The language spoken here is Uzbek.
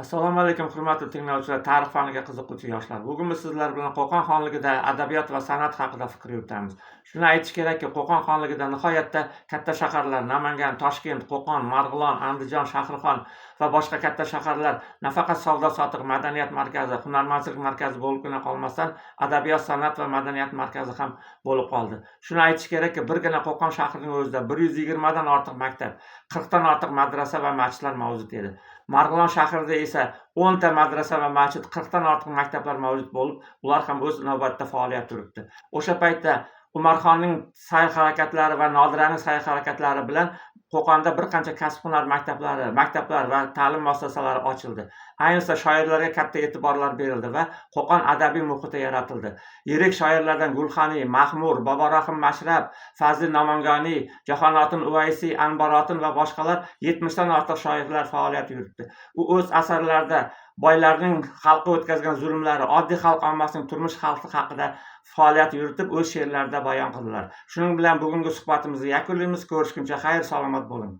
Assalomu alaykum, hurmatli tinglovchilar, tarix faniga qiziquvchi yoshlar. Bugun biz sizlar bilan Qo'qon xonligida adabiyot va san'at haqida fikr yuritamiz. Shuni aytish kerakki, Qo'qon xonligida nihoyatda katta shaharlar Namangan, Toshkent, Qo'qon, Marg'ilon, Andijon, Shahrixon va boshqa katta shaharlar nafaqat savdo-sotiq, madaniyat markazi, hunarmandchilik markazi bo'libgina qolmasdan, adabiyot, san'at va madaniyat markazi ham bo'lib qoldi. Shuni aytish kerakki, birgina Qo'qon shahrining o'zida 120 dan ortiq maktab, 40 dan ortiq madrasa va masjidlar mavjud edi. Marg'ilon shahrida esa 10 ta madrasa va masjid, 40 dan ortiq maktablar mavjud bo'lib, ular ham o'z navbatida faoliyat yuritdi. O'sha paytda Umarxonning sa'y-harakatlari va Nodiraning sa'y-harakatlari bilan Qo'qonda bir qancha kasb-hunar maktablar va ta'lim muassasalari ochildi. Ayniqsa shoirlarga katta e'tiborlar berildi va Qo'qon adabiy muhiti yaratildi. Yirik shoirlardan Gulxaniy, Mahmur, Boborahim Mashrab, Fazil Namangoniy, Jahonotun Uvaysiy, Anborotin va boshqalar 70 dan ortiq shoirlar faoliyat yuritdi. U o'z asarlarida boylarning xalqqa o'tkazgan zulmlari, oddiy xalq ommasining turmush xalqi haqida faoliyat yuritib, o'z she'rlarida bayon qildilar. Shuning bilan bugungi suhbatimizni yakunlaymiz. Ko'rishguncha xayr, salomat bo'ling.